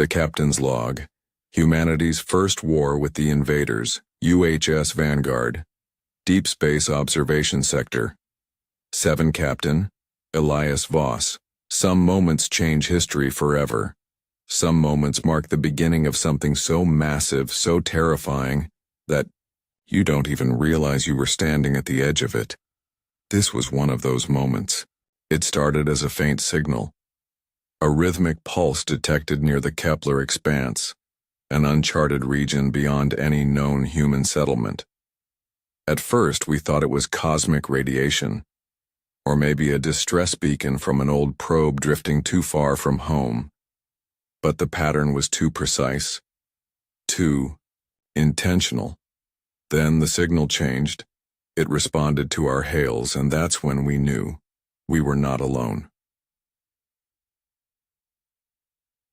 The Captain's Log. Humanity's First War with the Invaders. UHS Vanguard. Deep Space Observation Sector. 7 Captain. Elias Voss. Some moments change history forever. Some moments mark the beginning of something so massive, so terrifying, that you don't even realize you were standing at the edge of it. This was one of those moments. It started as a faint signal. A rhythmic pulse detected near the Kepler expanse, an uncharted region beyond any known human settlement. At first, we thought it was cosmic radiation, or maybe a distress beacon from an old probe drifting too far from home. But the pattern was too precise, too intentional. Then the signal changed. It responded to our hails, and that's when we knew we were not alone.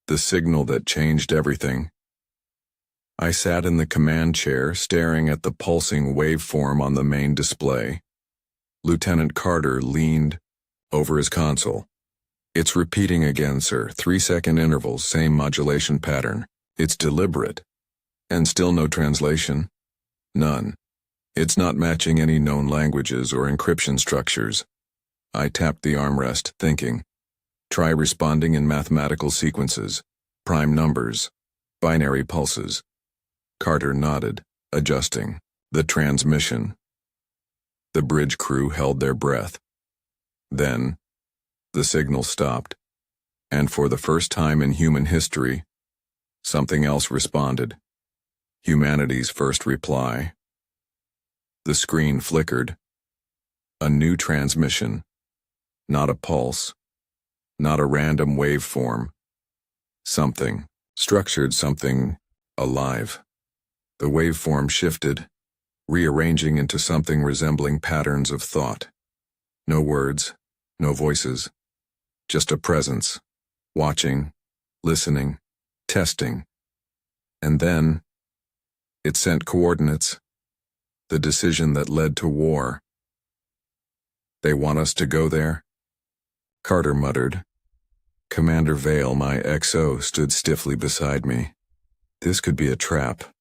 The signal that changed everything. I sat in the command chair, staring at the pulsing waveform on the main display. Lieutenant Carter leaned over his console. "It's repeating again, sir. 3-second intervals, same modulation pattern. It's deliberate. And still no translation? None. It's not matching any known languages or encryption structures." I tapped the armrest, thinking. Try responding in mathematical sequences, prime numbers, binary pulses. Carter nodded, adjusting the transmission. The bridge crew held their breath. Then, the signal stopped, and for the first time in human history, something else responded. Humanity's first reply. The screen flickered. A new transmission. Not a pulse. Not a random waveform. Something, structured, something alive. The waveform shifted, rearranging into something resembling patterns of thought. No words, no voices. Just a presence, watching, listening, testing. And then, it sent coordinates. The decision that led to war. "They want us to go there?" Carter muttered. Commander Vale, my XO, stood stiffly beside me. This could be a trap.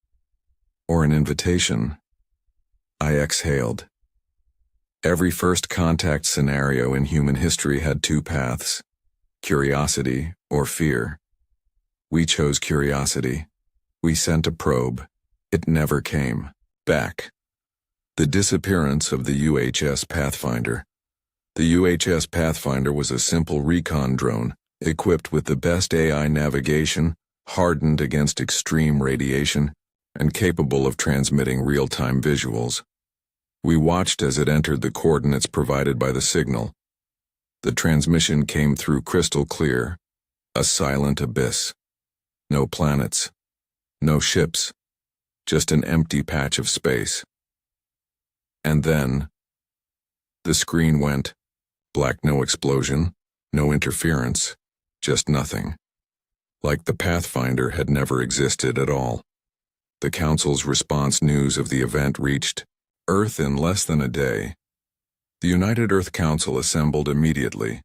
Or an invitation. I exhaled. Every first contact scenario in human history had 2 paths: curiosity or fear. We chose curiosity. We sent a probe. It never came back. The disappearance of the UHS Pathfinder. The UHS Pathfinder was a simple recon drone, equipped with the best AI navigation, hardened against extreme radiation, and capable of transmitting real-time visuals. We watched as it entered the coordinates provided by the signal. The transmission came through crystal clear, a silent abyss. No planets, no ships, just an empty patch of space. And then, the screen went black. No explosion, no interference, just nothing. Like the Pathfinder had never existed at all. The Council's response: news of the event reached Earth in less than a day. The United Earth Council assembled immediately.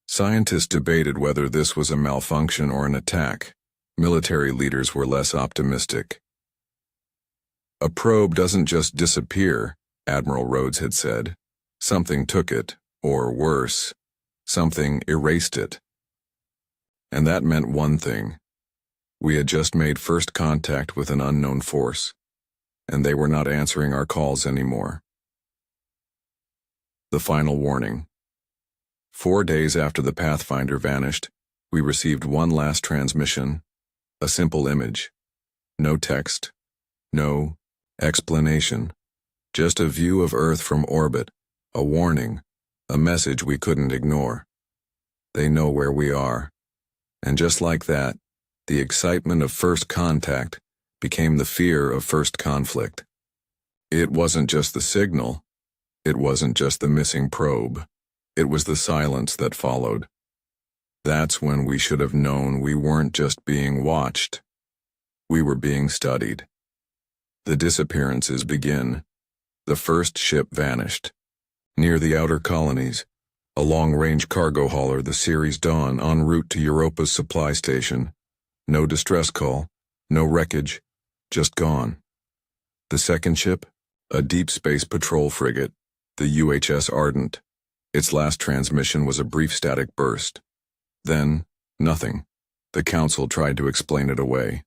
Scientists debated whether this was a malfunction or an attack. Military leaders were less optimistic. "A probe doesn't just disappear," Admiral Rhodes had said. "Something took it, or worse, something erased it." And that meant one thing. We had just made first contact with an unknown force, and they were not answering our calls anymore. The final warning. 4 days after the Pathfinder vanished, we received one last transmission, a simple image. No text, no explanation, just a view of Earth from orbit, a warning, a message we couldn't ignore. They know where we are. And just like that, the excitement of first contact became the fear of first conflict. It wasn't just the signal. It wasn't just the missing probe. It was the silence that followed. That's when we should have known we weren't just being watched. We were being studied. The disappearances begin. The first ship vanished. Near the outer colonies, a long-range cargo hauler, the Ceres Dawn, en route to Europa's supply station. No distress call, no wreckage, just gone. The second ship, a deep space patrol frigate, the UHS Ardent. Its last transmission was a brief static burst. Then, nothing. The Council tried to explain it away.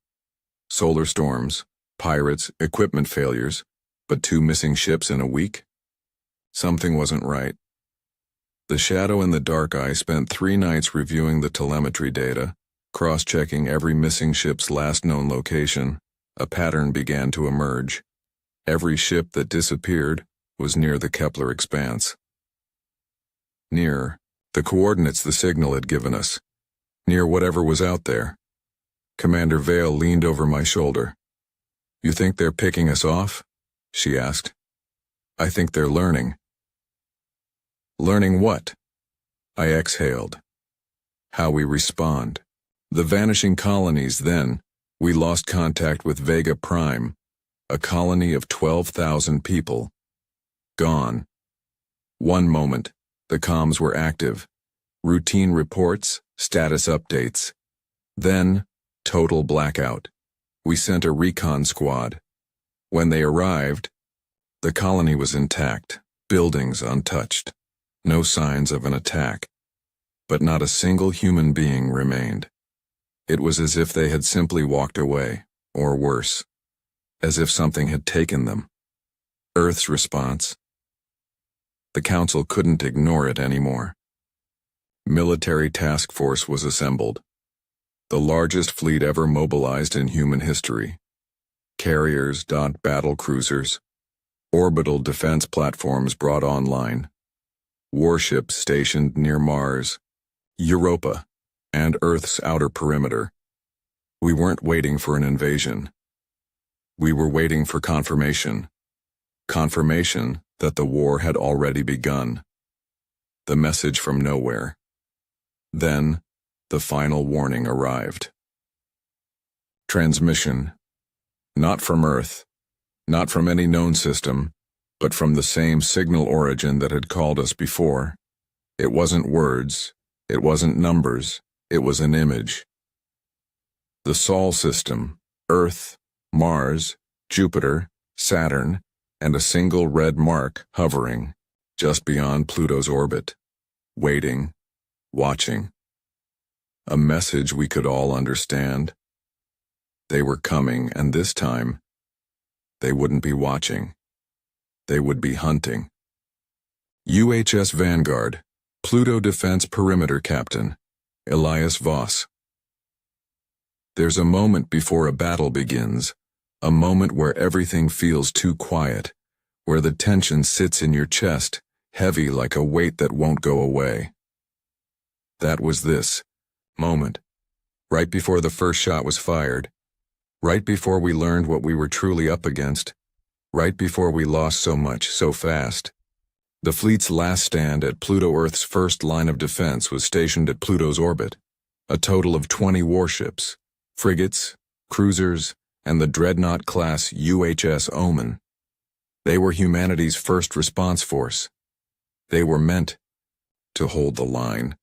Solar storms, pirates, equipment failures, but 2 missing ships in a week? Something wasn't right. The Shadow and the Dark Eye spent 3 nights reviewing the telemetry data, cross-checking every missing ship's last known location. A pattern began to emerge. Every ship that disappeared was near the Kepler expanse. Near the coordinates the signal had given us. Near whatever was out there. Commander Vale leaned over my shoulder. "You think they're picking us off?" she asked. "I think they're learning." "Learning what?" I exhaled. "How we respond. The vanishing colonies then, we lost contact with Vega Prime, a colony of 12,000 people. Gone. One moment, the comms were active. Routine reports, status updates. Then, total blackout. We sent a recon squad. When they arrived, the colony was intact, buildings untouched. No signs of an attack. But not a single human being remained. It was as if they had simply walked away, or worse, as if something had taken them. Earth's response. The Council couldn't ignore it anymore. Military task force was assembled. The largest fleet ever mobilized in human history. Carriers, battle cruisers, orbital defense platforms brought online, warships stationed near Mars, Europa, and Earth's outer perimeter. We weren't waiting for an invasion. We were waiting for confirmation. Confirmation that the war had already begun. The message from nowhere. Then, the final warning arrived. Transmission. Not from Earth, not from any known system, but from the same signal origin that had called us before. It wasn't words, it wasn't numbers, it was an image. The Sol system, Earth, Mars, Jupiter, Saturn, and a single red mark hovering just beyond Pluto's orbit, waiting, watching. A message we could all understand. They were coming, and this time, they wouldn't be watching. They would be hunting. UHS Vanguard, Pluto Defense Perimeter Captain, Elias Voss. There's a moment before a battle begins, a moment where everything feels too quiet, where the tension sits in your chest, heavy like a weight that won't go away. That was this moment, right before the first shot was fired, right before we learned what we were truly up against, right before we lost so much so fast. The fleet's last stand at Pluto Earth's first line of defense was stationed at Pluto's orbit, a total of 20 warships, frigates, cruisers, and the dreadnought-class UHS Omen. They were humanity's first response force. They were meant to hold the line.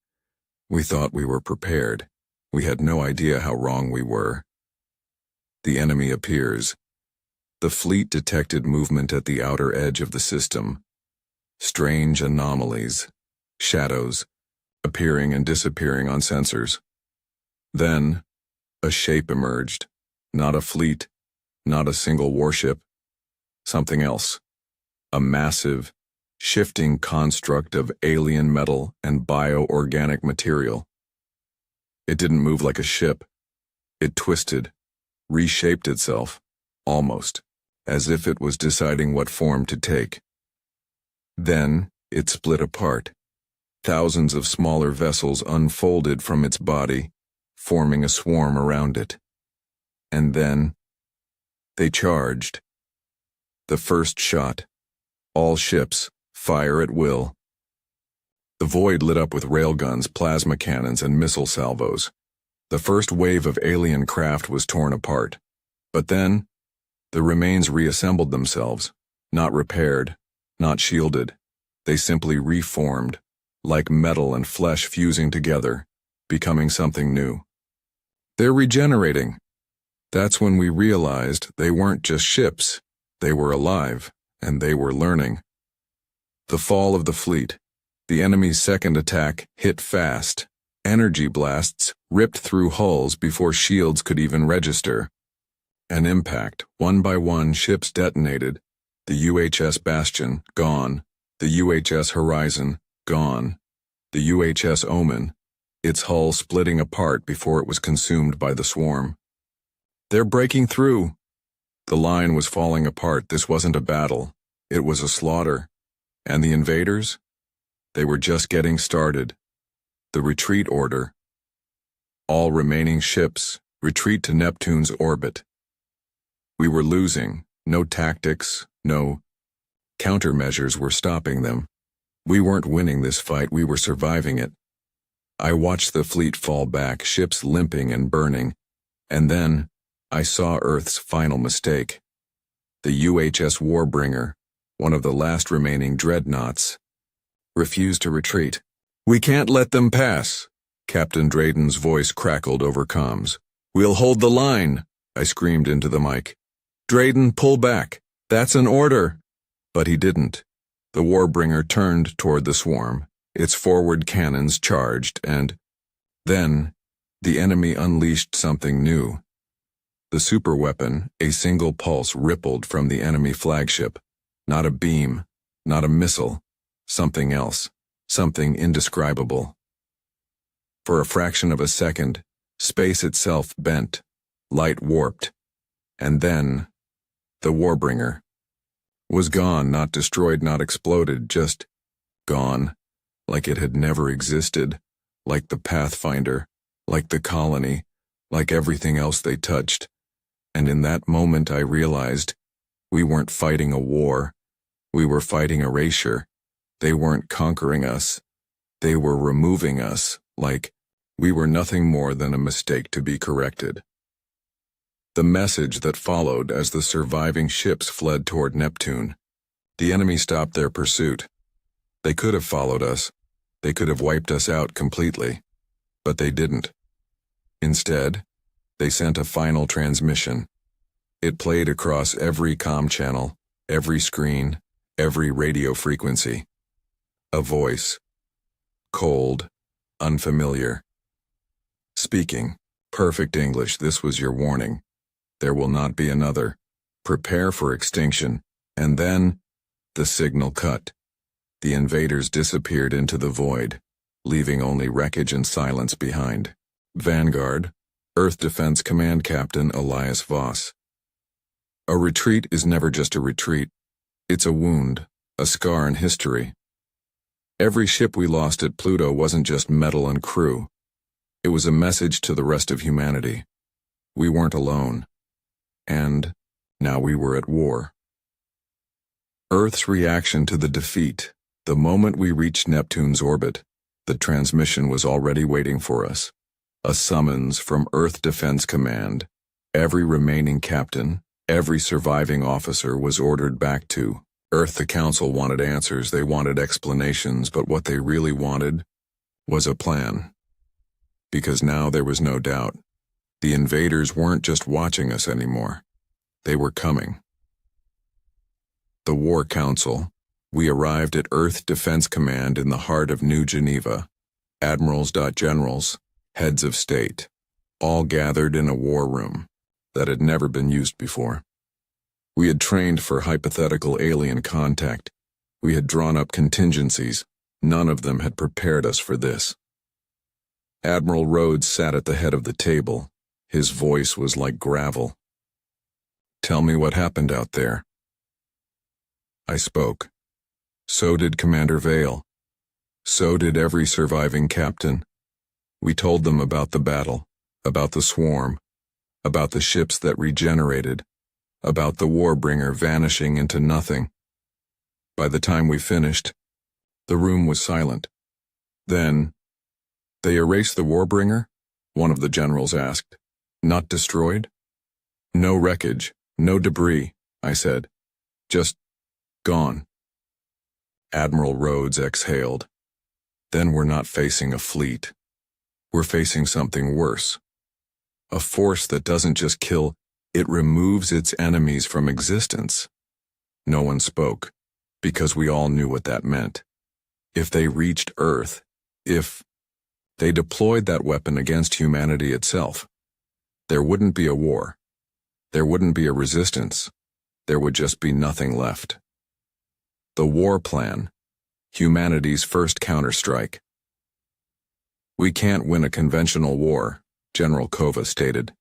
We thought we were prepared. We had no idea how wrong we were. The enemy appears. The fleet detected movement at the outer edge of the system. Strange anomalies, shadows, appearing and disappearing on sensors. Then, a shape emerged. Not a fleet, not a single warship. Something else. A massive, shifting construct of alien metal and bioorganic material. It didn't move like a ship. It twisted, reshaped itself, almost, as if it was deciding what form to take. Then, it split apart. Thousands of smaller vessels unfolded from its body, forming a swarm around it. And then, they charged. The first shot. All ships, fire at will. The void lit up with railguns, plasma cannons, and missile salvos. The first wave of alien craft was torn apart. But then, the remains reassembled themselves, not repaired, not shielded. They simply reformed, like metal and flesh fusing together, becoming something new. They're regenerating. That's when we realized they weren't just ships. They were alive, and they were learning. The fall of the fleet. The enemy's second attack hit fast. Energy blasts ripped through hulls before shields could even register. An impact. One by one, ships detonated. The UHS Bastion, gone. The UHS Horizon, gone. The UHS Omen, its hull splitting apart before it was consumed by the swarm. They're breaking through. The line was falling apart. This wasn't a battle. It was a slaughter. And the invaders? They were just getting started. The retreat order. All remaining ships, retreat to Neptune's orbit. We were losing. No tactics, no countermeasures were stopping them. We weren't winning this fight, we were surviving it. I watched the fleet fall back, ships limping and burning, and then I saw Earth's final mistake. The UHS Warbringer, one of the last remaining dreadnoughts, refused to retreat. "We can't let them pass," Captain Drayden's voice crackled over comms. "We'll hold the line," I screamed into the mic. "Drayden, pull back. That's an order." But he didn't. The Warbringer turned toward the swarm, its forward cannons charged, and then the enemy unleashed something new. The superweapon, a single pulse rippled from the enemy flagship. Not a beam, not a missile, something else, something indescribable. For a fraction of a second, space itself bent, light warped, and then the Warbringer was gone, not destroyed, not exploded, just gone, like it had never existed, like the Pathfinder, like the colony, like everything else they touched. And in that moment I realized we weren't fighting a war, we were fighting erasure. They weren't conquering us, they were removing us, like we were nothing more than a mistake to be corrected. The message that followed as the surviving ships fled toward Neptune. The enemy stopped their pursuit. They could have followed us. They could have wiped us out completely. But they didn't. Instead, they sent a final transmission. It played across every comm channel, every screen, every radio frequency. A voice. Cold, unfamiliar. Speaking perfect English, "This was your warning. There will not be another. Prepare for extinction." And then, the signal cut. The invaders disappeared into the void, leaving only wreckage and silence behind. Vanguard, Earth Defense Command Captain Elias Voss. A retreat is never just a retreat. It's a wound, a scar in history. Every ship we lost at Pluto wasn't just metal and crew. It was a message to the rest of humanity. We weren't alone. And now we were at war. Earth's reaction to the defeat. The moment we reached Neptune's orbit, the transmission was already waiting for us. A summons from Earth Defense Command. Every remaining captain, every surviving officer was ordered back to Earth. The Council wanted answers, they wanted explanations, but what they really wanted was a plan. Because now there was no doubt. The invaders weren't just watching us anymore. They were coming. The War Council. We arrived at Earth Defense Command in the heart of New Geneva. Admirals, generals, heads of state, all gathered in a war room that had never been used before. We had trained for hypothetical alien contact. We had drawn up contingencies. None of them had prepared us for this. Admiral Rhodes sat at the head of the table. His voice was like gravel. "Tell me what happened out there." I spoke. So did Commander Vale. So did every surviving captain. We told them about the battle, about the swarm, about the ships that regenerated, about the Warbringer vanishing into nothing. By the time we finished, the room was silent. Then, "They erased the Warbringer?" one of the generals asked. "Not destroyed?" "No wreckage, no debris," I said. "Just gone." Admiral Rhodes exhaled. "Then we're not facing a fleet. We're facing something worse. A force that doesn't just kill, it removes its enemies from existence. No one spoke, because we all knew what that meant. If they reached Earth, if they deployed that weapon against humanity itself, there wouldn't be a war. There wouldn't be a resistance. There would just be nothing left. The war plan, humanity's first counterstrike. We can't win a conventional war, General Kova stated.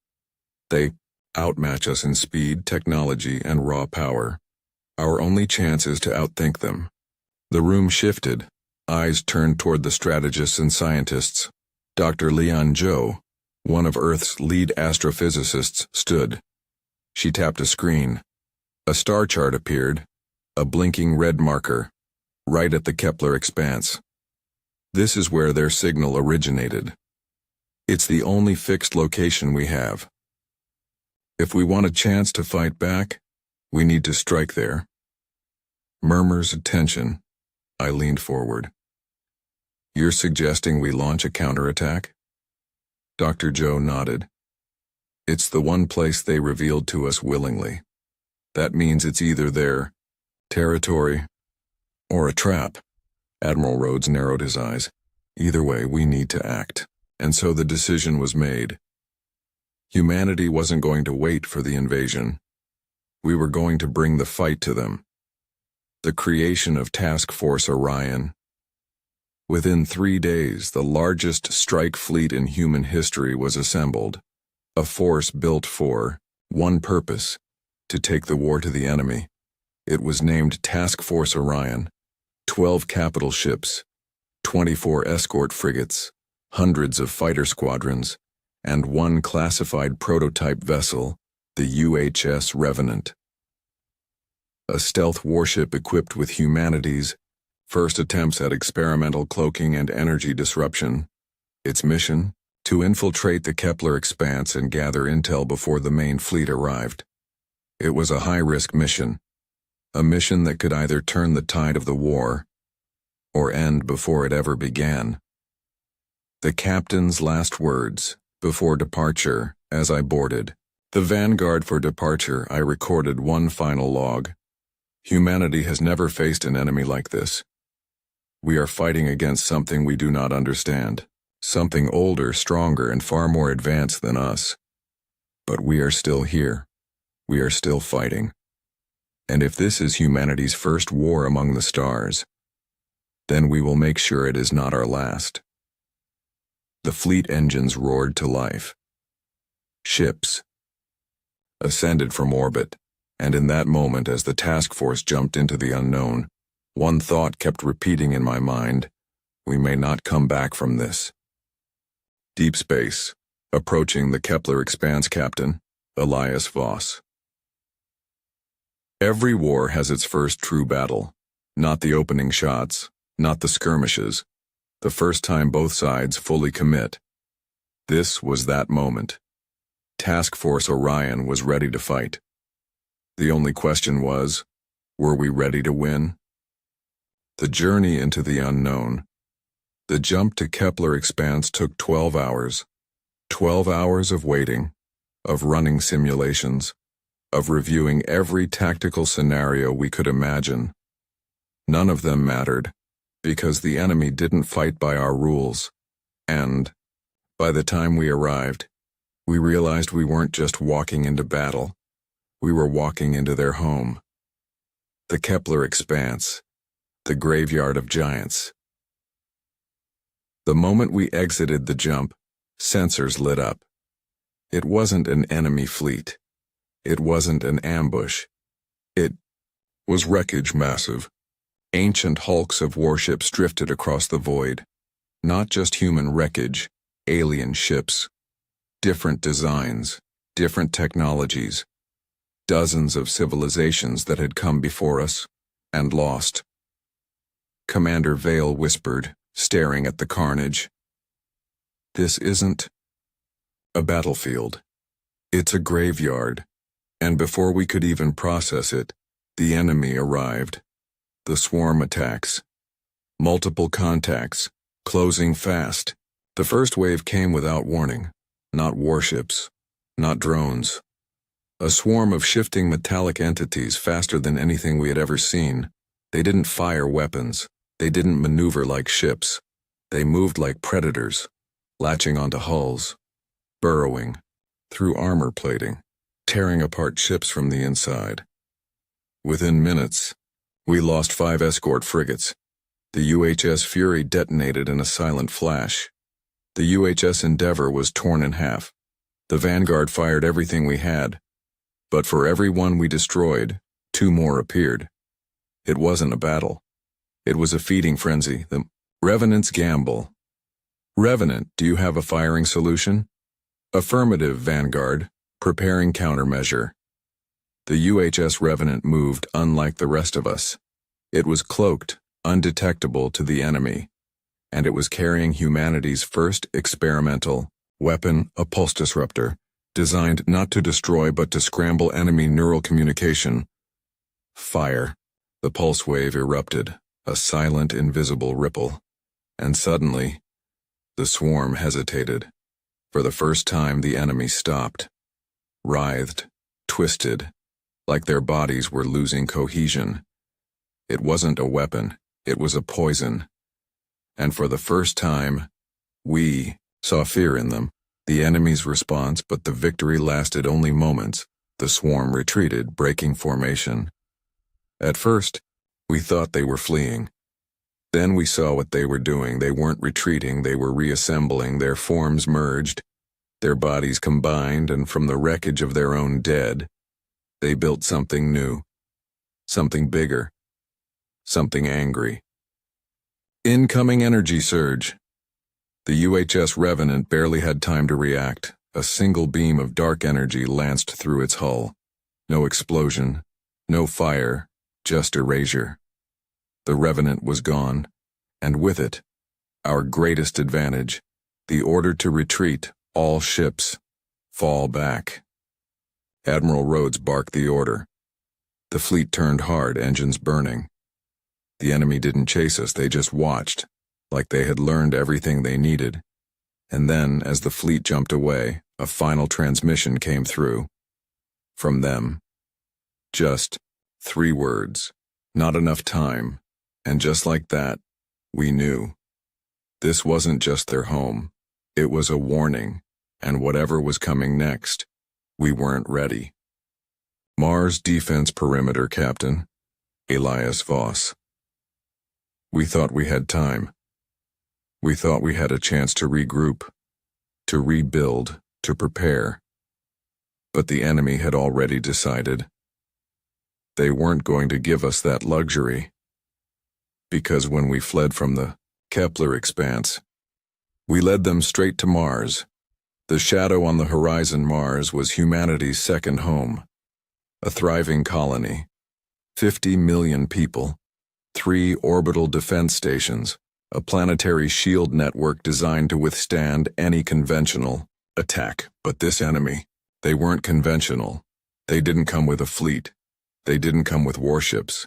They outmatch us in speed, technology, and raw power. Our only chance is to outthink them. The room shifted. Eyes turned toward the strategists and scientists. Dr. Leon Zhou, one of Earth's lead astrophysicists, stood. She tapped a screen. A star chart appeared, a blinking red marker, right at the Kepler expanse. This is where their signal originated. It's the only fixed location we have. If we want a chance to fight back, we need to strike there. Murmurs of tension. I leaned forward. You're suggesting we launch a counterattack? Dr. Zhou nodded. It's the one place they revealed to us willingly. That means it's either their territory or a trap. Admiral Rhodes narrowed his eyes. Either way, we need to act. And so the decision was made. Humanity wasn't going to wait for the invasion. We were going to bring the fight to them. The creation of Task Force Orion. Within 3 days, the largest strike fleet in human history was assembled. A force built for one purpose, to take the war to the enemy. It was named Task Force Orion. 12 capital ships, 24 escort frigates, hundreds of fighter squadrons, and one classified prototype vessel, the UHS Revenant. A stealth warship equipped with humanity's first attempts at experimental cloaking and energy disruption. Its mission? To infiltrate the Kepler expanse and gather intel before the main fleet arrived. It was a high-risk mission. A mission that could either turn the tide of the war or end before it ever began. The captain's last words, before departure, as I boarded. The vanguard for departure, I recorded one final log. Humanity has never faced an enemy like this. We are fighting against something we do not understand. Something older, stronger, and far more advanced than us. But we are still here. We are still fighting. And if this is humanity's first war among the stars, then we will make sure it is not our last. The fleet engines roared to life. Ships ascended from orbit, and in that moment as the task force jumped into the unknown, one thought kept repeating in my mind, we may not come back from this. Deep space, approaching the Kepler expanse captain, Elias Voss. Every war has its first true battle, not the opening shots, not the skirmishes, the first time both sides fully commit. This was that moment. Task Force Orion was ready to fight. The only question was, were we ready to win? The journey into the unknown. The jump to Kepler expanse took 12 hours. 12 hours of waiting, of running simulations, of reviewing every tactical scenario we could imagine. None of them mattered, because the enemy didn't fight by our rules, and, by the time we arrived, we realized we weren't just walking into battle, we were walking into their home. The Kepler expanse, the graveyard of giants. The moment we exited the jump, sensors lit up. It wasn't an enemy fleet. It wasn't an ambush. It was wreckage massive. Ancient hulks of warships drifted across the void. Not just human wreckage, alien ships. Different designs, different technologies. Dozens of civilizations that had come before us and lost. Commander Vale whispered, staring at the carnage. This isn't a battlefield. It's a graveyard. And before we could even process it, the enemy arrived. The swarm attacks. Multiple contacts, closing fast. The first wave came without warning. Not warships, not drones. A swarm of shifting metallic entities faster than anything we had ever seen. They didn't fire weapons. They didn't maneuver like ships. They moved like predators, latching onto hulls, burrowing through armor plating, tearing apart ships from the inside. Within minutes, we lost 5 escort frigates. The UHS Fury detonated in a silent flash. The UHS Endeavor was torn in half. The Vanguard fired everything we had. But for every one we destroyed, 2 more appeared. It wasn't a battle. It was a feeding frenzy, the Revenant's gamble. Revenant, do you have a firing solution? Affirmative, Vanguard, preparing countermeasure. The UHS Revenant moved unlike the rest of us. It was cloaked, undetectable to the enemy, and it was carrying humanity's first experimental weapon, a pulse disruptor, designed not to destroy but to scramble enemy neural communication. Fire. The pulse wave erupted, a silent, invisible ripple, and suddenly, the swarm hesitated. For the first time, the enemy stopped, writhed, twisted, like their bodies were losing cohesion. It wasn't a weapon, it was a poison. And for the first time, we saw fear in them, the enemy's response, but the victory lasted only moments. The swarm retreated, breaking formation. At first, we thought they were fleeing. Then we saw what they were doing. They weren't retreating, they were reassembling. Their forms merged, their bodies combined, and from the wreckage of their own dead, they built something new, something bigger, something angry. Incoming energy surge. The UHS Revenant barely had time to react. A single beam of dark energy lanced through its hull. No explosion, no fire, just erasure. The Revenant was gone, and with it, our greatest advantage, the order to retreat, all ships, fall back. Admiral Rhodes barked the order. The fleet turned hard, engines burning. The enemy didn't chase us, they just watched, like they had learned everything they needed. And then, as the fleet jumped away, a final transmission came through. From them. Just 3 words. Not enough time. And just like that, we knew. This wasn't just their home. It was a warning. And whatever was coming next, we weren't ready. Mars Defense Perimeter Captain, Elias Voss. We thought we had time. We thought we had a chance to regroup, to rebuild, to prepare. But the enemy had already decided. They weren't going to give us that luxury. Because when we fled from the Kepler expanse, we led them straight to Mars. The shadow on the horizon, Mars, was humanity's second home. A thriving colony. 50 million people. 3 orbital defense stations. A planetary shield network designed to withstand any conventional attack. But this enemy, they weren't conventional. They didn't come with a fleet. They didn't come with warships.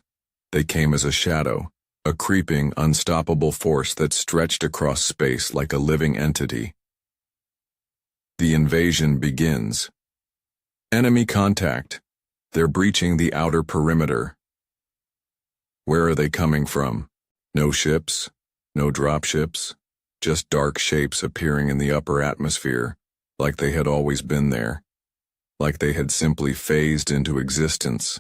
They came as a shadow, a creeping, unstoppable force that stretched across space like a living entity. The invasion begins. Enemy contact. They're breaching the outer perimeter. Where are they coming from? No ships, no dropships, just dark shapes appearing in the upper atmosphere, like they had always been there, like they had simply phased into existence.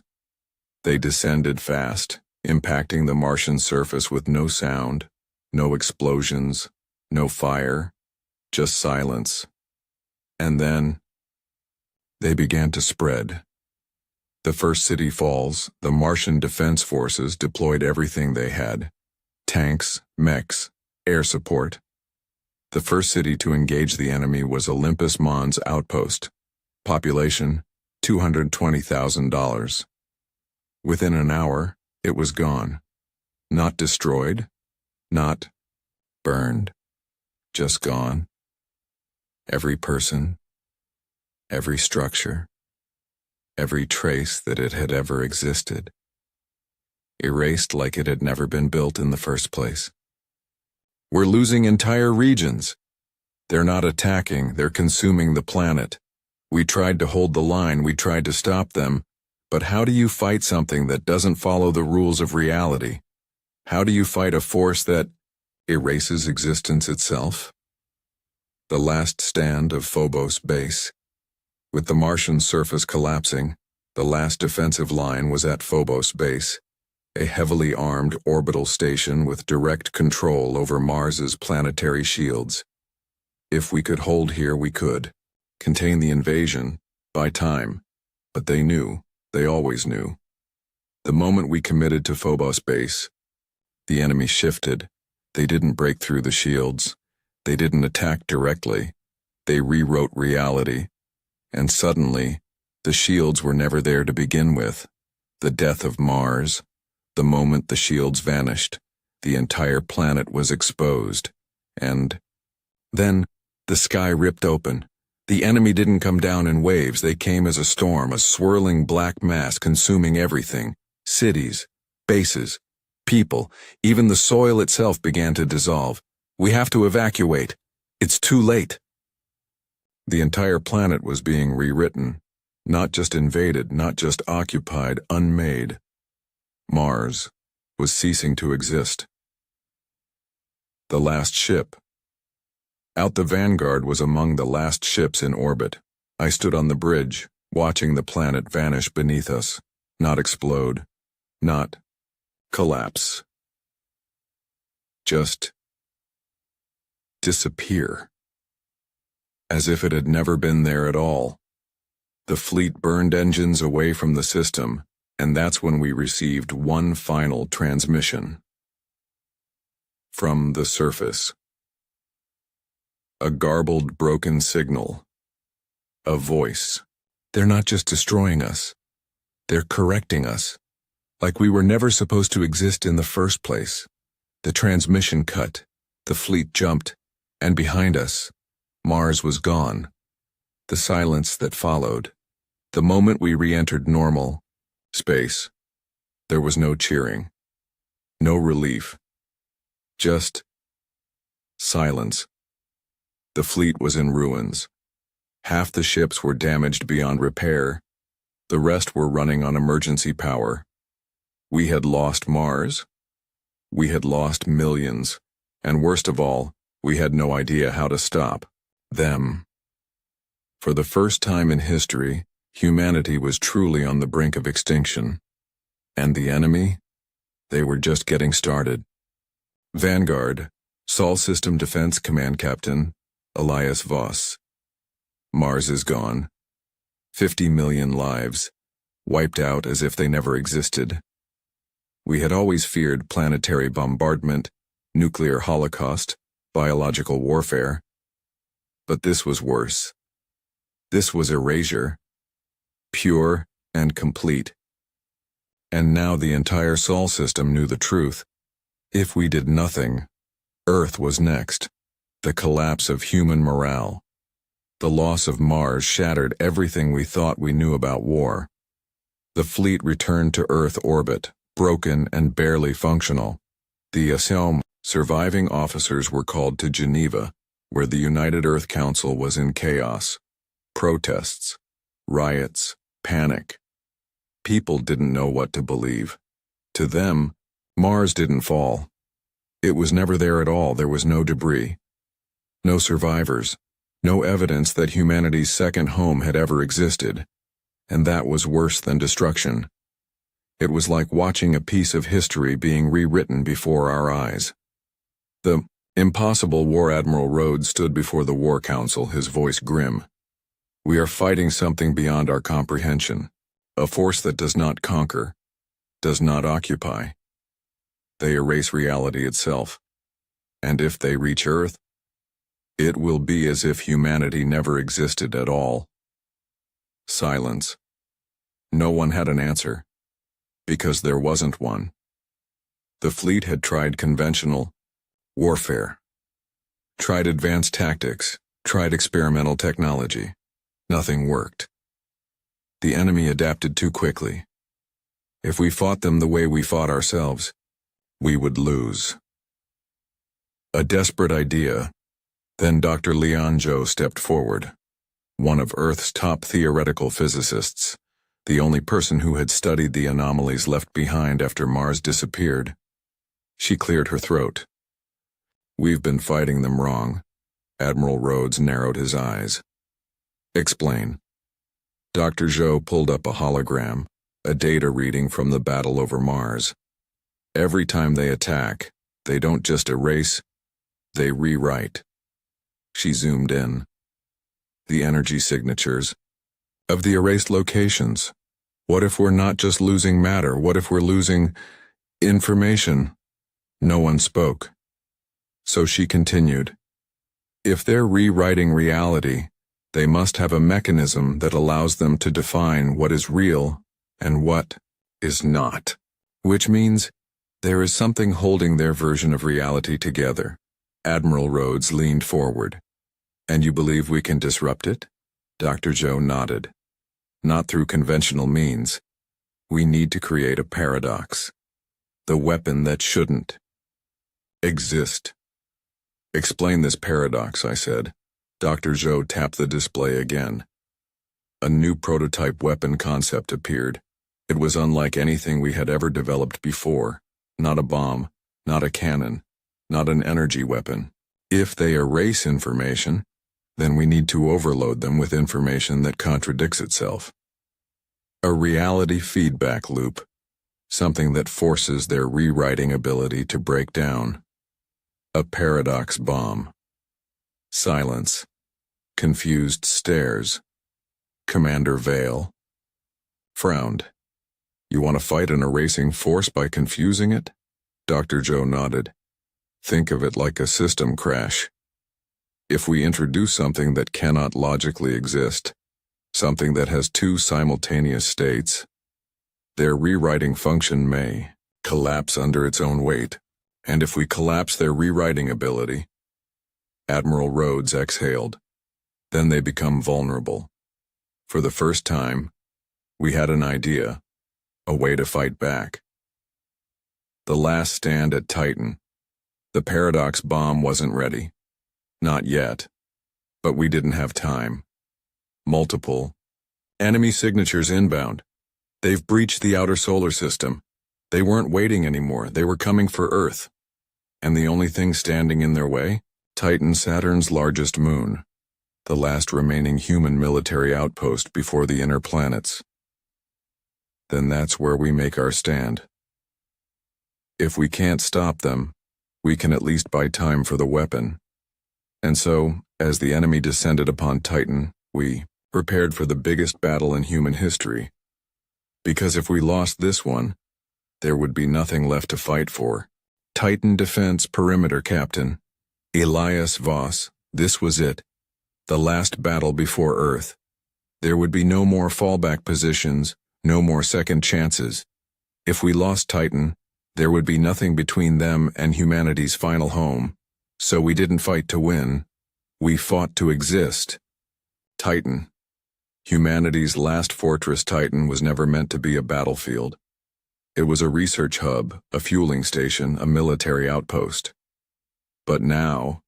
They descended fast, impacting the Martian surface with no sound, no explosions, no fire, just silence. And then, they began to spread. The first city falls, the Martian Defense Forces deployed everything they had. Tanks, mechs, air support. The first city to engage the enemy was Olympus Mons Outpost. Population, $220,000. Within an hour, it was gone. Not destroyed, not burned, just gone. Every person, every structure, every trace that it had ever existed, erased like it had never been built in the first place. We're losing entire regions. They're not attacking, they're consuming the planet. We tried to hold the line, we tried to stop them, but how do you fight something that doesn't follow the rules of reality? How do you fight a force that erases existence itself? The last stand of Phobos base. With the Martian surface collapsing, the last defensive line was at Phobos base, a heavily armed orbital station with direct control over Mars's planetary shields. If we could hold here, we could contain the invasion, buy time, but they knew, they always knew. The moment we committed to Phobos base, the enemy shifted. They didn't break through the shields. They didn't attack directly. They rewrote reality. And suddenly, the shields were never there to begin with. The death of Mars. The moment the shields vanished, the entire planet was exposed. And then, the sky ripped open. The enemy didn't come down in waves, they came as a storm, a swirling black mass consuming everything. Cities, bases, people, even the soil itself began to dissolve. We have to evacuate. It's too late. The entire planet was being rewritten, not just invaded, not just occupied, unmade. Mars was ceasing to exist. The last ship. Out the Vanguard was among the last ships in orbit. I stood on the bridge, watching the planet vanish beneath us, not explode, not collapse. Just disappear. As if it had never been there at all. The fleet burned engines away from the system, and that's when we received one final transmission. From the surface. A garbled, broken signal. A voice. They're not just destroying us. They're correcting us. Like we were never supposed to exist in the first place. The transmission cut. The fleet jumped. And behind us, Mars was gone. The silence that followed. The moment we re-entered normal space, there was no cheering. No relief. Just silence. The fleet was in ruins. Half the ships were damaged beyond repair. The rest were running on emergency power. We had lost Mars. We had lost millions. And worst of all, we had no idea how to stop them. For the first time in history, humanity was truly on the brink of extinction. And the enemy? They were just getting started. Vanguard, Sol System Defense Command Captain, Elias Voss. Mars is gone. 50 million lives, wiped out as if they never existed. We had always feared planetary bombardment, nuclear holocaust, biological warfare. But this was worse. This was erasure. Pure and complete. And now the entire Sol system knew the truth. If we did nothing, Earth was next. The collapse of human morale. The loss of Mars shattered everything we thought we knew about war. The fleet returned to Earth orbit, broken and barely functional. The surviving officers were called to Geneva, where the United Earth Council was in chaos. Protests, riots, panic. People didn't know what to believe. To them, Mars didn't fall. It was never there at all. There was no debris. No survivors. No evidence that humanity's second home had ever existed. And that was worse than destruction. It was like watching a piece of history being rewritten before our eyes. The impossible War Admiral Rhodes stood before the War Council, his voice grim. We are fighting something beyond our comprehension. A force that does not conquer, does not occupy. They erase reality itself. And if they reach Earth, it will be as if humanity never existed at all. Silence. No one had an answer. Because there wasn't one. The fleet had tried conventional warfare. Tried advanced tactics. Tried experimental technology. Nothing worked. The enemy adapted too quickly. If we fought them the way we fought ourselves, we would lose. A desperate idea. Then Dr. Leon Joe stepped forward. one of Earth's top theoretical physicists, the only person who had studied the anomalies left behind after Mars disappeared. She cleared her throat. "We've been fighting them wrong." Admiral Rhodes narrowed his eyes. "Explain." Dr. Zhou pulled up a hologram, a data reading from the battle over Mars. "Every time they attack, they don't just erase, they rewrite." She zoomed in. "The energy signatures of the erased locations. What if we're not just losing matter? What if we're losing information?" No one spoke. So she continued. "If they're rewriting reality, they must have a mechanism that allows them to define what is real and what is not. Which means there is something holding their version of reality together." Admiral Rhodes leaned forward. "And you believe we can disrupt it?" Dr. Zhou nodded. "Not through conventional means. We need to create a paradox. The weapon that shouldn't exist." "Explain this paradox," I said. Dr. Zhou tapped the display again. A new prototype weapon concept appeared. It was unlike anything we had ever developed before. Not a bomb, not a cannon, not an energy weapon. If they erase information, then we need to overload them with information that contradicts itself. A reality feedback loop, something that forces their rewriting ability to break down. A paradox bomb. Silence. Confused stares. Commander Vale frowned. "You want to fight an erasing force by confusing it?" Dr. Zhou nodded. "Think of it like a system crash. If we introduce something that cannot logically exist, something that has two simultaneous states, their rewriting function may collapse under its own weight. And if we collapse their rewriting ability," Admiral Rhodes exhaled, "then they become vulnerable. For the first time, we had an idea, a way to fight back. The last stand at Titan. The paradox bomb wasn't ready. Not yet. But we didn't have time. Multiple enemy signatures inbound. They've breached the outer solar system. They weren't waiting anymore. They were coming for Earth. And the only thing standing in their way? Titan, Saturn's largest moon. The last remaining human military outpost before the inner planets. Then that's where we make our stand. If we can't stop them, we can at least buy time for the weapon. And so, as the enemy descended upon Titan, we prepared for the biggest battle in human history. Because if we lost this one, there would be nothing left to fight for. Titan Defense Perimeter Captain Elias Voss, this was it. The last battle before Earth. There would be no more fallback positions, no more second chances. If we lost Titan, there would be nothing between them and humanity's final home. So we didn't fight to win. We fought to exist. Titan. Humanity's last fortress Titan was never meant to be a battlefield. It was a research hub, a fueling station, a military outpost. But now,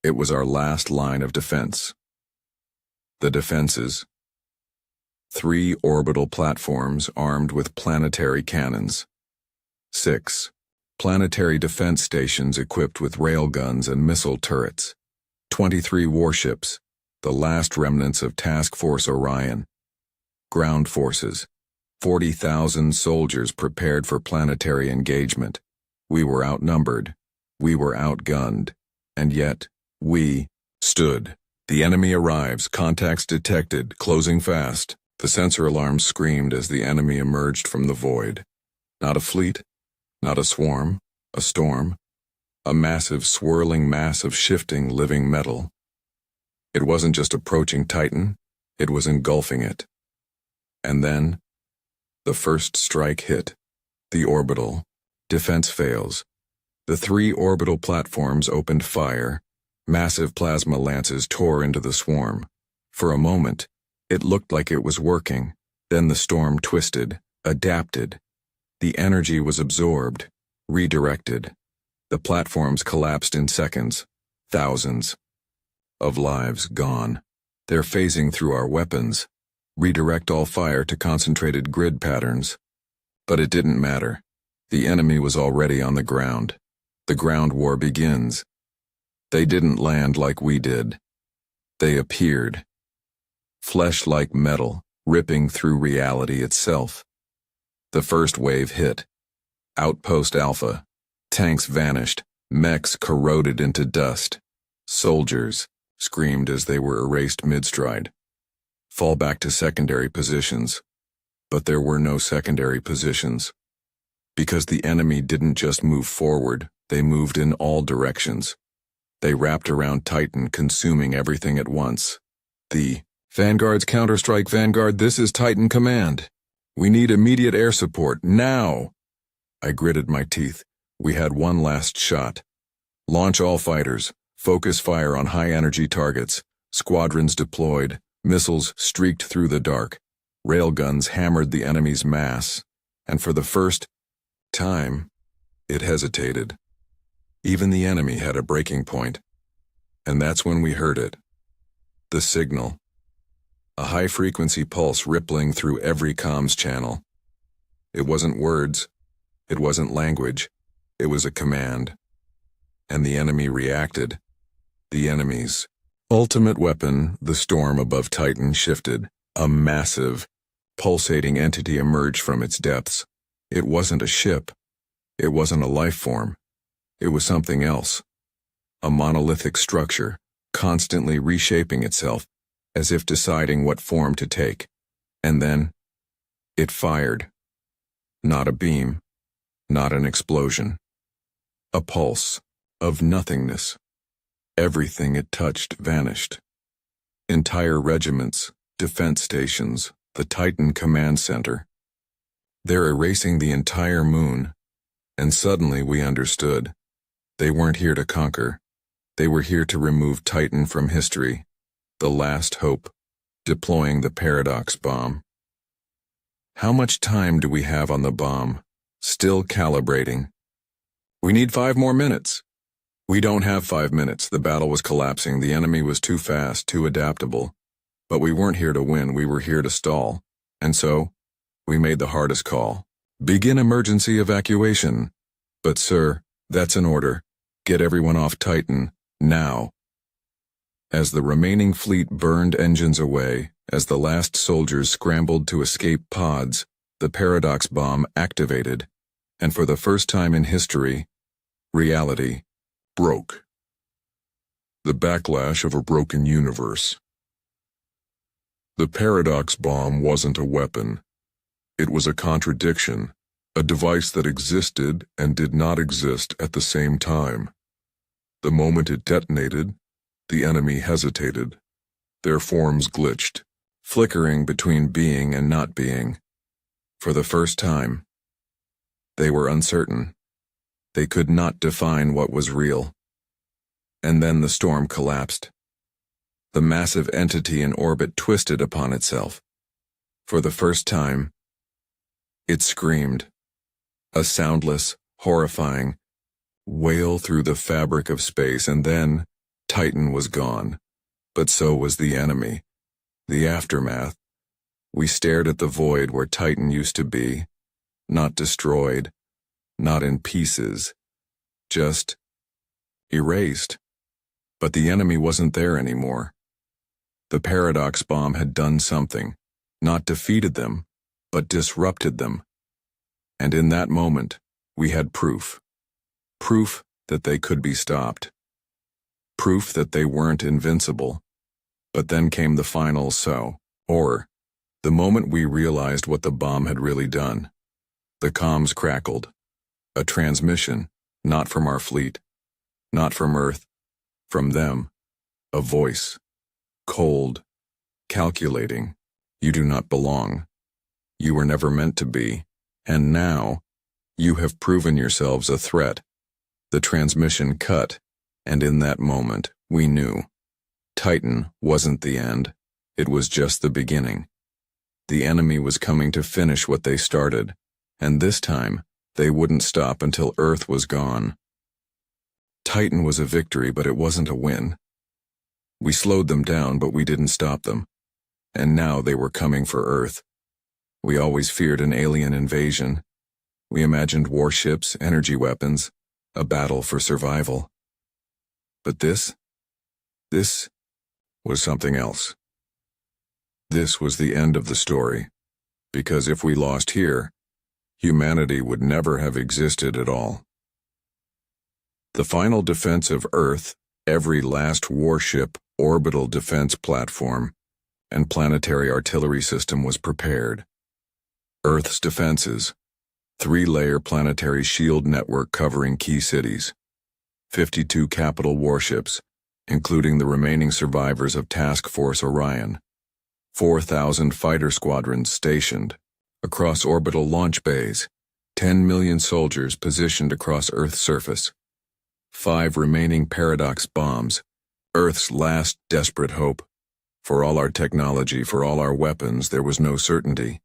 it was our last line of defense. The defenses. 3 orbital platforms armed with planetary cannons. 6 planetary defense stations equipped with railguns and missile turrets. 23 warships, the last remnants of Task Force Orion. Ground forces. 40,000 soldiers prepared for planetary engagement. We were outnumbered. We were outgunned. And yet, we stood. The enemy arrives, contacts detected, closing fast. The sensor alarms screamed as the enemy emerged from the void. Not a fleet, not a swarm, a storm. A massive swirling mass of shifting living metal. It wasn't just approaching Titan, it was engulfing it. And then, the first strike hit. The orbital. Defense fails. The 3 orbital platforms opened fire. Massive plasma lances tore into the swarm. For a moment, it looked like it was working. Then the storm twisted, adapted. The energy was absorbed, redirected. The platforms collapsed in seconds. Thousands of lives gone. They're phasing through our weapons, redirect all fire to concentrated grid patterns. But it didn't matter. The enemy was already on the ground. The ground war begins. They didn't land like we did. They appeared. Flesh like metal, ripping through reality itself. The first wave hit. Outpost Alpha. Tanks vanished. Mechs corroded into dust. Soldiers screamed as they were erased mid-stride. Fall back to secondary positions. But there were no secondary positions. Because the enemy didn't just move forward, they moved in all directions. They wrapped around Titan, consuming everything at once. The Vanguard's counterstrike. Vanguard, this is Titan Command. We need immediate air support, now! I gritted my teeth. We had one last shot. Launch all fighters. Focus fire on high-energy targets. Squadrons deployed. Missiles streaked through the dark. Railguns hammered the enemy's mass. And for the first time, it hesitated. Even the enemy had a breaking point. And that's when we heard it. The signal. A high-frequency pulse rippling through every comms channel. It wasn't words. It wasn't language. It was a command. And the enemy reacted. The enemy's ultimate weapon, the storm above Titan, shifted. A massive, pulsating entity emerged from its depths. It wasn't a ship. It wasn't a life form. It was something else. A monolithic structure, constantly reshaping itself, as if deciding what form to take. And then, it fired. Not a beam. Not an explosion. A pulse of nothingness. Everything it touched vanished. Entire regiments, defense stations, the Titan command center. They're erasing the entire moon. And suddenly we understood. They weren't here to conquer. They were here to remove Titan from history. The last hope. Deploying the paradox bomb. How much time do we have on the bomb? Still calibrating. We need 5 more minutes. We don't have 5 minutes. The battle was collapsing. The enemy was too fast, too adaptable. But we weren't here to win. We were here to stall. And so, we made the hardest call. Begin emergency evacuation. But sir, that's an order. Get everyone off Titan, now. As the remaining fleet burned engines away, as the last soldiers scrambled to escape pods, the paradox bomb activated. And for the first time in history, reality broke. The backlash of a broken universe. The paradox bomb wasn't a weapon. It was a contradiction, a device that existed and did not exist at the same time. The moment it detonated, the enemy hesitated. Their forms glitched, flickering between being and not being. For the first time, they were uncertain. They could not define what was real. And then the storm collapsed. The massive entity in orbit twisted upon itself. For the first time, it screamed. A soundless, horrifying wail through the fabric of space, and then Titan was gone. But so was the enemy. The aftermath. We stared at the void where Titan used to be. Not destroyed. Not in pieces. Just erased. But the enemy wasn't there anymore. The paradox bomb had done something. Not defeated them, but disrupted them. And in that moment, we had proof. Proof that they could be stopped. Proof that they weren't invincible. But then came the final the moment we realized what the bomb had really done. The comms crackled. A transmission, not from our fleet, not from Earth, from them. A voice. Cold. Calculating. You do not belong. You were never meant to be. And now, you have proven yourselves a threat. The transmission cut, and in that moment, we knew. Titan wasn't the end. It was just the beginning. The enemy was coming to finish what they started, and this time, they wouldn't stop until Earth was gone. Titan was a victory, but it wasn't a win. We slowed them down, but we didn't stop them. And now they were coming for Earth. We always feared an alien invasion. We imagined warships, energy weapons, a battle for survival. But this was something else. This was the end of the story, because if we lost here, humanity would never have existed at all. The final defense of Earth, every last warship, orbital defense platform, and planetary artillery system was prepared. Earth's defenses, 3-layer planetary shield network covering key cities, 52 capital warships, including the remaining survivors of Task Force Orion, 4,000 fighter squadrons stationed across orbital launch bays, 10 million soldiers positioned across Earth's surface, 5 remaining paradox bombs, Earth's last desperate hope. For all our technology, for all our weapons, there was no certainty,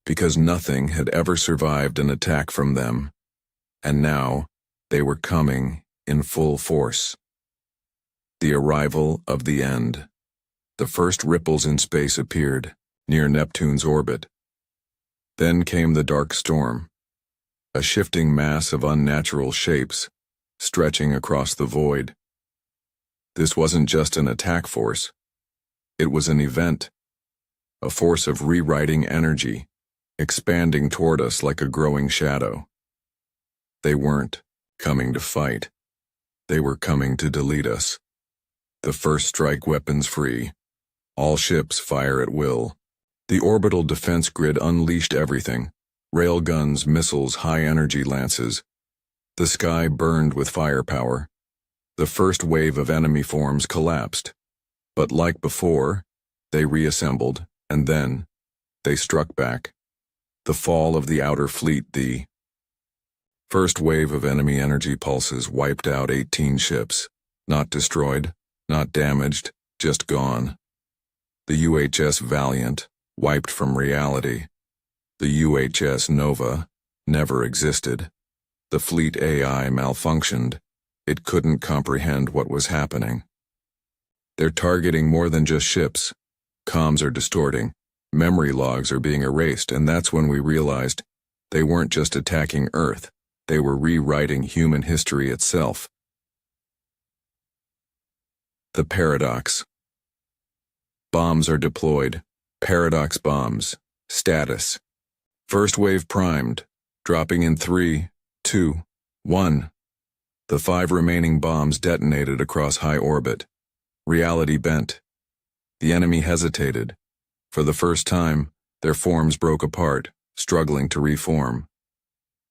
because nothing had ever survived an attack from them, and now they were coming in full force. The arrival of the end. The first ripples in space appeared, near Neptune's orbit. Then came the dark storm, a shifting mass of unnatural shapes, stretching across the void. This wasn't just an attack force. It was an event, a force of rewriting energy, expanding toward us like a growing shadow. They weren't coming to fight. They were coming to delete us. The first strike weapons free. All ships fire at will. The orbital defense grid unleashed everything. Railguns, missiles, high-energy lances. The sky burned with firepower. The first wave of enemy forms collapsed. But like before, they reassembled, and then they struck back. The fall of the outer fleet, the first wave of enemy energy pulses wiped out 18 ships. Not destroyed, not damaged, just gone. The UHS Valiant, wiped from reality. The UHS Nova, never existed. The fleet AI malfunctioned. It couldn't comprehend what was happening. They're targeting more than just ships. Comms are distorting. Memory logs are being erased, and that's when we realized they weren't just attacking Earth. They were rewriting human history itself. The paradox. Bombs are deployed. Paradox bombs. Status. First wave primed. Dropping in 3, 2, 1. The 5 remaining bombs detonated across high orbit. Reality bent. The enemy hesitated. For the first time, their forms broke apart, struggling to reform.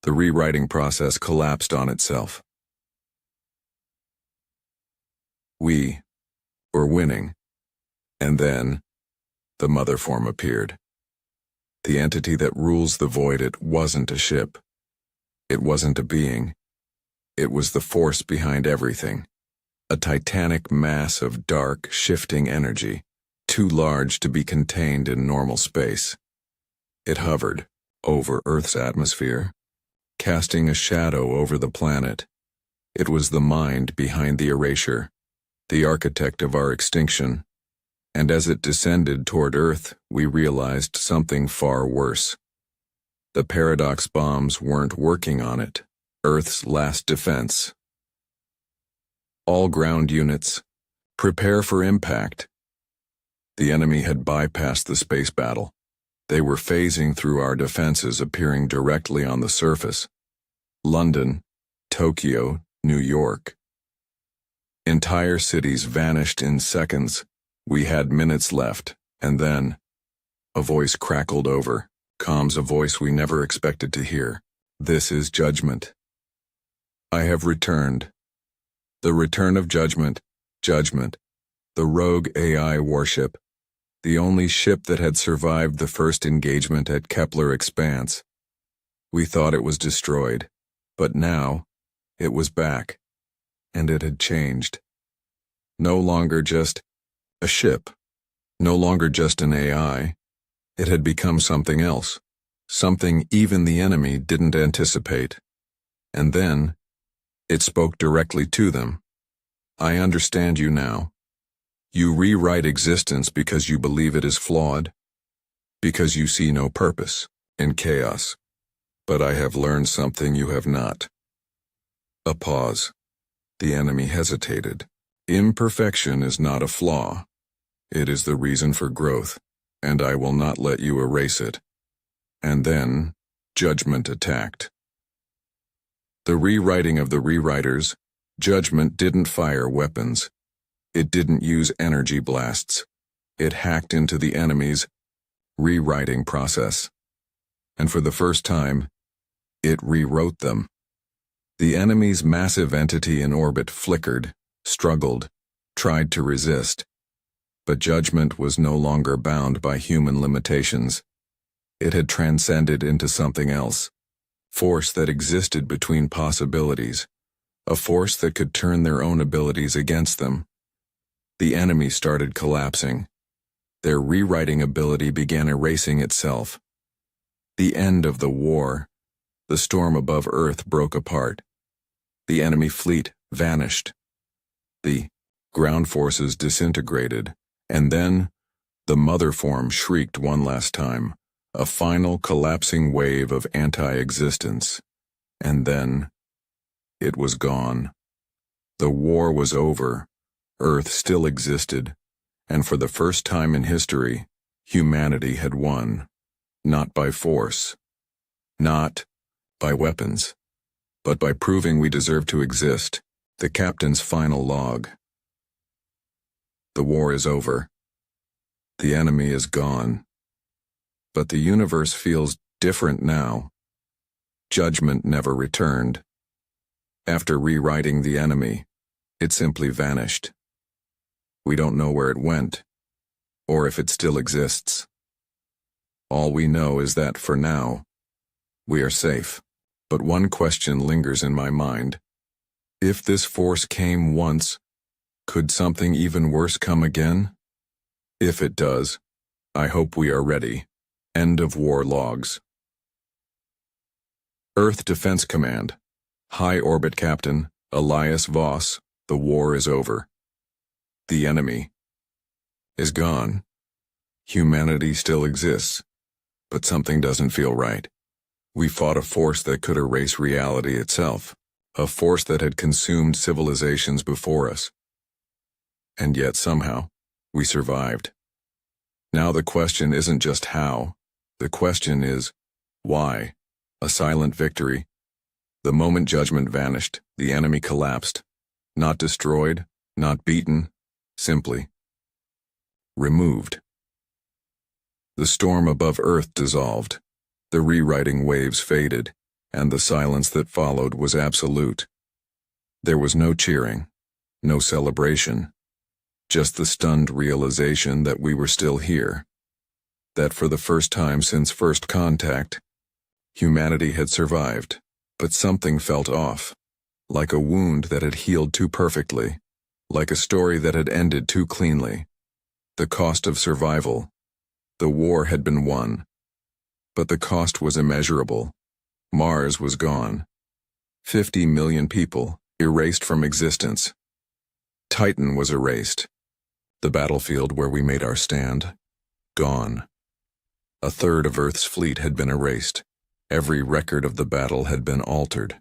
The rewriting process collapsed on itself. We were winning. And then, the mother form appeared. The entity that rules the void. It wasn't a ship. It wasn't a being. It was the force behind everything. A titanic mass of dark, shifting energy, too large to be contained in normal space. It hovered over Earth's atmosphere, casting a shadow over the planet. It was the mind behind the erasure, the architect of our extinction. And as it descended toward Earth, we realized something far worse. The paradox bombs weren't working on it, Earth's last defense. All ground units, prepare for impact. The enemy had bypassed the space battle. They were phasing through our defenses, appearing directly on the surface. London, Tokyo, New York. Entire cities vanished in seconds. We had minutes left, and then a voice crackled over. Comms, a voice we never expected to hear. This is judgment. I have returned. The return of judgment. Judgment. The rogue AI warship. The only ship that had survived the first engagement at Kepler Expanse. We thought it was destroyed, but now it was back, and it had changed. No longer just a ship, no longer just an AI. It had become something else, something even the enemy didn't anticipate. And then, it spoke directly to them. I understand you now. You rewrite existence because you believe it is flawed, because you see no purpose in chaos. But I have learned something you have not. A pause. The enemy hesitated. Imperfection is not a flaw. It is the reason for growth, and I will not let you erase it. And then, judgment attacked. The rewriting of the rewriters, judgment didn't fire weapons. It didn't use energy blasts. It hacked into the enemy's rewriting process. And for the first time, it rewrote them. The enemy's massive entity in orbit flickered, struggled, tried to resist. But judgment was no longer bound by human limitations. It had transcended into something else. Force that existed between possibilities. A force that could turn their own abilities against them. The enemy started collapsing. Their rewriting ability began erasing itself. The end of the war. The storm above Earth broke apart. The enemy fleet vanished. The ground forces disintegrated, and then the mother form shrieked one last time, a final collapsing wave of anti-existence. And then it was gone. The war was over. Earth still existed, and for the first time in history, humanity had won. Not by force, not by weapons, but by proving we deserve to exist. The captain's final log. The war is over. The enemy is gone. But the universe feels different now. Judgment never returned. After rewriting the enemy, it simply vanished. We don't know where it went, or if it still exists. All we know is that, for now, we are safe. But one question lingers in my mind. If this force came once, could something even worse come again? If it does, I hope we are ready. End of war logs. Earth Defense Command. High Orbit Captain, Elias Voss, the war is over. The enemy is gone. Humanity still exists, but something doesn't feel right. We fought a force that could erase reality itself, a force that had consumed civilizations before us. And yet somehow, we survived. Now the question isn't just how, the question is, why? A silent victory. The moment judgment vanished, the enemy collapsed. Not destroyed, not beaten, simply removed. The storm above Earth dissolved. The rewriting waves faded, and the silence that followed was absolute. There was no cheering, no celebration, just the stunned realization that we were still here. That for the first time since first contact, humanity had survived, but something felt off, like a wound that had healed too perfectly, like a story that had ended too cleanly. The cost of survival. The war had been won. But the cost was immeasurable. Mars was gone. 50 million people erased from existence. Titan was erased. The battlefield where we made our stand, gone. A third of Earth's fleet had been erased. Every record of the battle had been altered.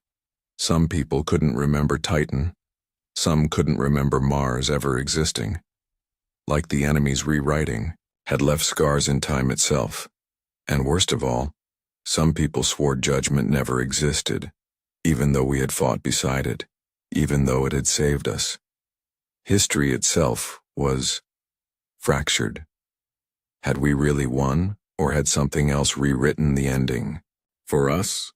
Some people couldn't remember Titan. Some couldn't remember Mars ever existing. Like the enemy's rewriting, had left scars in time itself. And worst of all, some people swore judgment never existed, even though we had fought beside it, even though it had saved us. History itself was fractured. Had we really won, or had something else rewritten the ending? For us,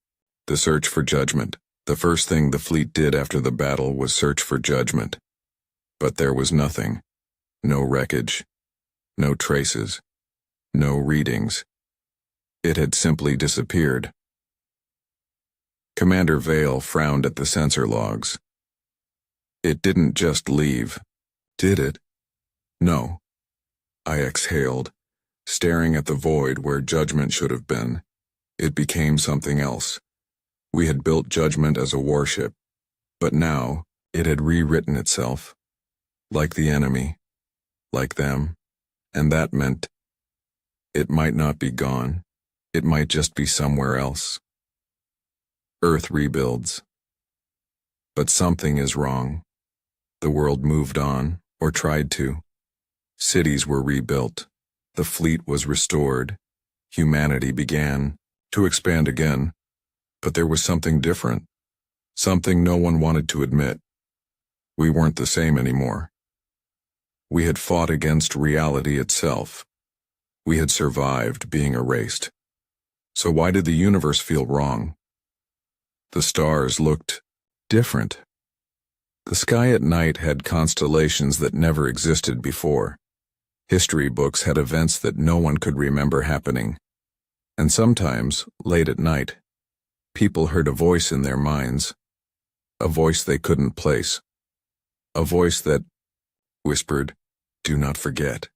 the search for judgment. The first thing the fleet did after the battle was search for judgment. But there was nothing. No wreckage. No traces. No readings. It had simply disappeared. Commander Vale frowned at the sensor logs. It didn't just leave, did it? No. I exhaled, staring at the void where judgment should have been. It became something else. We had built judgment as a warship, but now it had rewritten itself. Like the enemy, like them, and that meant it might not be gone. It might just be somewhere else. Earth rebuilds. But something is wrong. The world moved on, or tried to. Cities were rebuilt. The fleet was restored. Humanity began to expand again. But there was something different. Something no one wanted to admit. We weren't the same anymore. We had fought against reality itself. We had survived being erased. So why did the universe feel wrong? The stars looked different. The sky at night had constellations that never existed before. History books had events that no one could remember happening. And sometimes, late at night, people heard a voice in their minds. A voice they couldn't place. A voice that whispered, "Do not forget."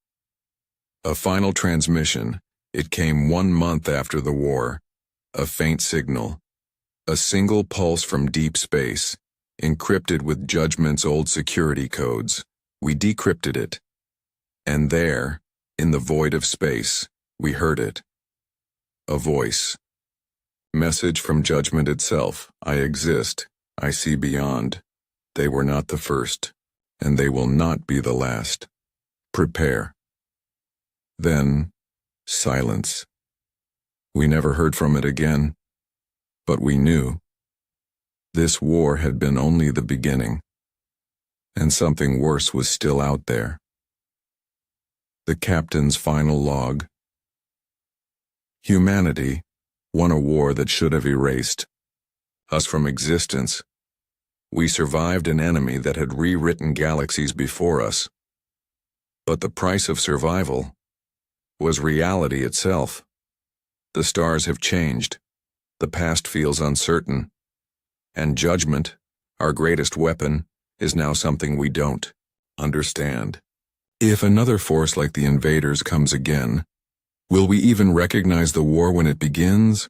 A final transmission. It came 1 month after the war. A faint signal. A single pulse from deep space, encrypted with Judgment's old security codes. We decrypted it. And there, in the void of space, we heard it. A voice. Message from Judgment itself. I exist. I see beyond. They were not the first, and they will not be the last. Prepare. Then, silence. We never heard from it again, but we knew. This war had been only the beginning, and something worse was still out there. The captain's final log. Humanity won a war that should have erased us from existence. We survived an enemy that had rewritten galaxies before us. But the price of survival was reality itself. The stars have changed. The past feels uncertain. And Judgment, our greatest weapon, is now something we don't understand. If another force like the Invaders comes again, will we even recognize the war when it begins?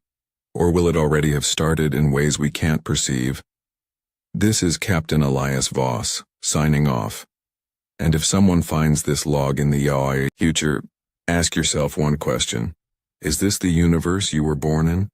Or will it already have started in ways we can't perceive? This is Captain Elias Voss, signing off. And if someone finds this log in the future, ask yourself one question. Is this the universe you were born in?